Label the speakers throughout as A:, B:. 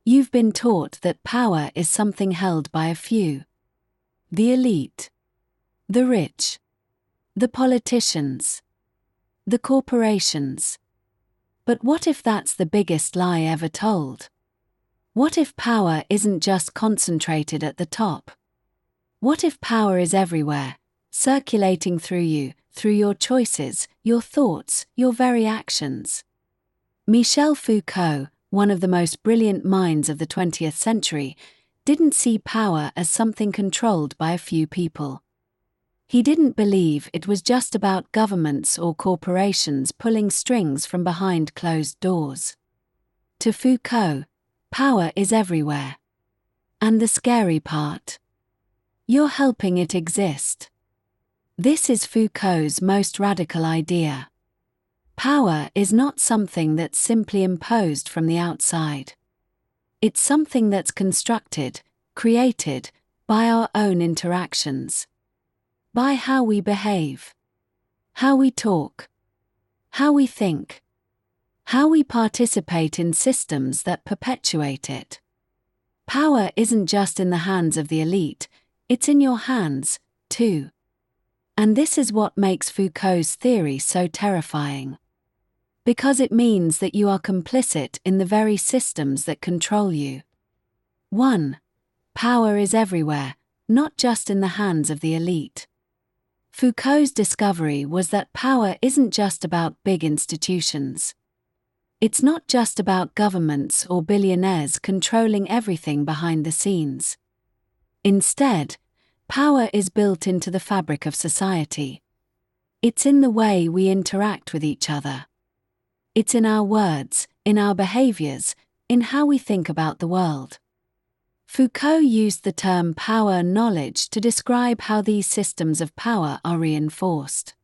A: You've been taught that power is something held by a few. The elite. The rich. The politicians. The corporations. But what if that's the biggest lie ever told? What if power isn't just concentrated at the top? What if power is everywhere, circulating through you, through your choices, your thoughts, your very actions? Michel Foucault, one of the most brilliant minds of the 20th century, didn't see power as something controlled by a few people. He didn't believe it was just about governments or corporations pulling strings from behind closed doors. To Foucault, power is everywhere. And the scary part? You're helping it exist. This is Foucault's most radical idea. Power is not something that's simply imposed from the outside. It's something that's constructed, created, by our own interactions. By how we behave. How we talk. How we think. How we participate in systems that perpetuate it. Power isn't just in the hands of the elite, it's in your hands, too. And this is what makes Foucault's theory so terrifying. Because it means that you are complicit in the very systems that control you. 1. Power is everywhere, not just in the hands of the elite. Foucault's discovery was that power isn't just about big institutions. It's not just about governments or billionaires controlling everything behind the scenes. Instead, power is built into the fabric of society. It's in the way we interact with each other. It's in our words, in our behaviors, in how we think about the world. Foucault used the term power knowledge to describe how these systems of power are reinforced.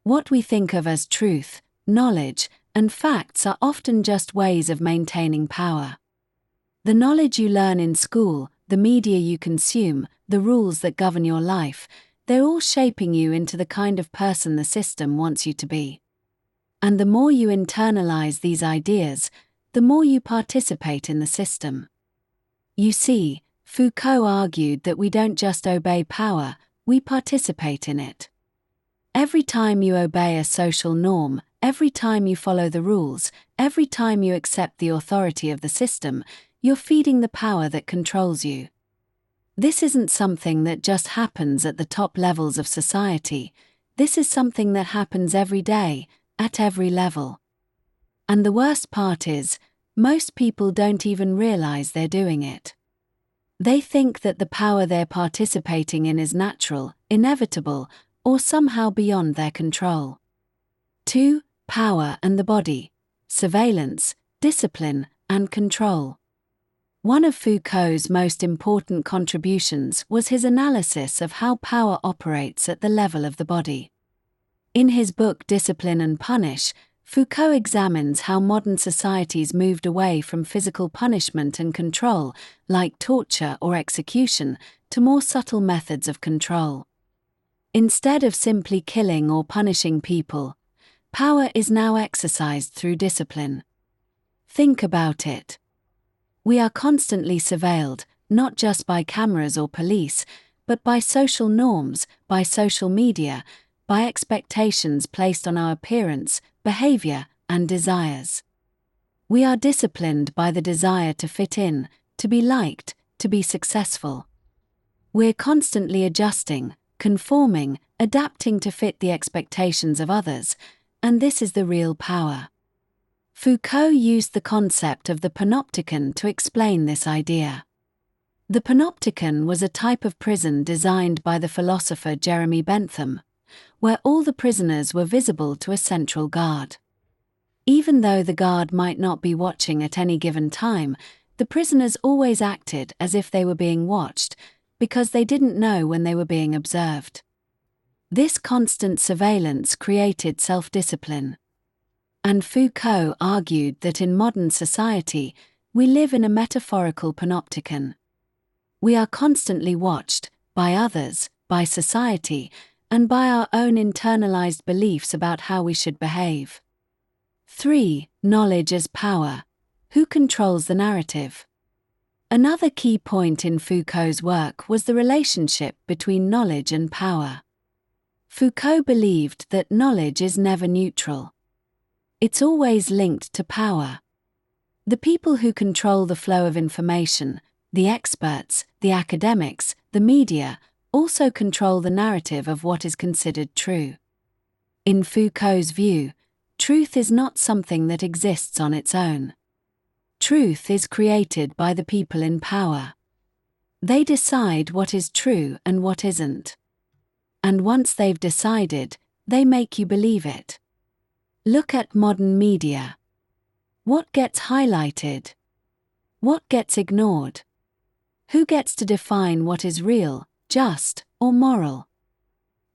A: What we think of as truth, knowledge, and facts are often just ways of maintaining power. The knowledge you learn in school, the media you consume, the rules that govern your life, they're all shaping you into the kind of person the system wants you to be. And the more you internalize these ideas, the more you participate in the system. You see, Foucault argued that we don't just obey power, we participate in it. Every time you obey a social norm, every time you follow the rules, every time you accept the authority of the system, you're feeding the power that controls you. This isn't something that just happens at the top levels of society. This is something that happens every day, at every level. And the worst part is, most people don't even realize they're doing it. They think that the power they're participating in is natural, inevitable, or somehow beyond their control. 2. Power and the body. Surveillance, discipline, and control. One of Foucault's most important contributions was his analysis of how power operates at the level of the body. In his book Discipline and Punish, Foucault examines how modern societies moved away from physical punishment and control, like torture or execution, to more subtle methods of control. Instead of simply killing or punishing people, power is now exercised through discipline. Think about it. We are constantly surveilled, not just by cameras or police, but by social norms, by social media, by expectations placed on our appearance, behavior, and desires. We are disciplined by the desire to fit in, to be liked, to be successful. We're constantly adjusting, conforming, adapting to fit the expectations of others, and this is the real power. Foucault used the concept of the panopticon to explain this idea. The panopticon was a type of prison designed by the philosopher Jeremy Bentham, where all the prisoners were visible to a central guard. Even though the guard might not be watching at any given time, the prisoners always acted as if they were being watched, because they didn't know when they were being observed. This constant surveillance created self-discipline. And Foucault argued that in modern society, we live in a metaphorical panopticon. We are constantly watched, by others, by society, and by our own internalized beliefs about how we should behave. 3. Knowledge as power. Who controls the narrative? Another key point in Foucault's work was the relationship between knowledge and power. Foucault believed that knowledge is never neutral. It's always linked to power. The people who control the flow of information, the experts, the academics, the media, also control the narrative of what is considered true. In Foucault's view, truth is not something that exists on its own. Truth is created by the people in power. They decide what is true and what isn't. And once they've decided, they make you believe it. Look at modern media. What gets highlighted? What gets ignored? Who gets to define what is real, just, or moral?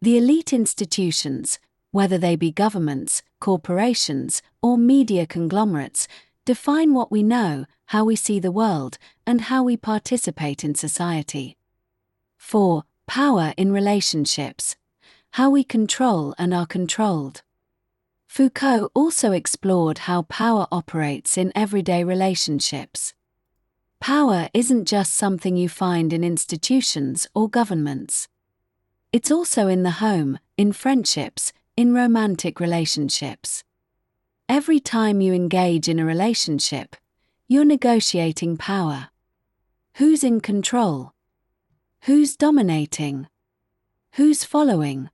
A: The elite institutions, whether they be governments, corporations, or media conglomerates, define what we know, how we see the world, and how we participate in society. 4. Power in relationships. How we control and are controlled. Foucault also explored how power operates in everyday relationships. Power isn't just something you find in institutions or governments. It's also in the home, in friendships, in romantic relationships. Every time you engage in a relationship, you're negotiating power. Who's in control? Who's dominating? Who's following?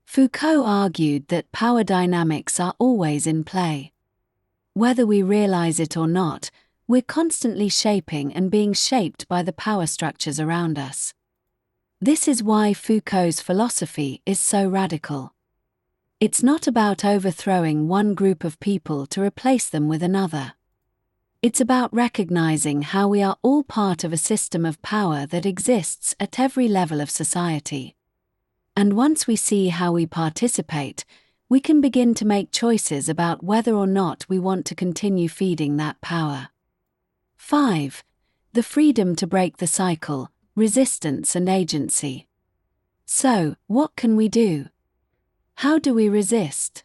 A: Foucault argued that power dynamics are always in play. Whether we realize it or not, we're constantly shaping and being shaped by the power structures around us. This is why Foucault's philosophy is so radical. It's not about overthrowing one group of people to replace them with another. It's about recognizing how we are all part of a system of power that exists at every level of society. And once we see how we participate, we can begin to make choices about whether or not we want to continue feeding that power. 5. The freedom to break the cycle, resistance and agency. So, what can we do? How do we resist?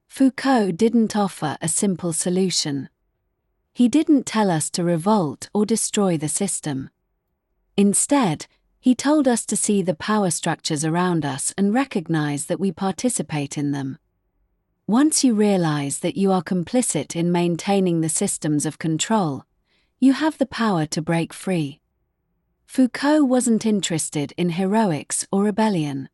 A: Foucault didn't offer a simple solution. He didn't tell us to revolt or destroy the system. Instead, he told us to see the power structures around us and recognize that we participate in them. Once you realize that you are complicit in maintaining the systems of control, you have the power to break free. Foucault wasn't interested in heroics or rebellion.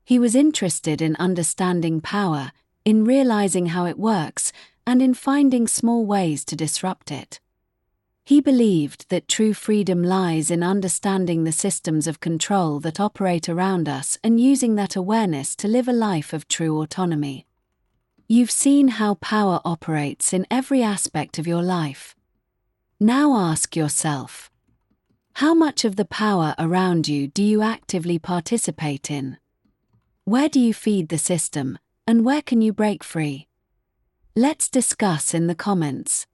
A: He was interested in understanding power, in realizing how it works, and in finding small ways to disrupt it. He believed that true freedom lies in understanding the systems of control that operate around us and using that awareness to live a life of true autonomy. You've seen how power operates in every aspect of your life. Now ask yourself, how much of the power around you do you actively participate in? Where do you feed the system, and where can you break free? Let's discuss in the comments.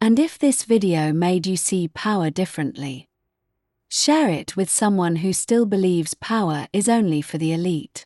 A: And if this video made you see power differently, share it with someone who still believes power is only for the elite.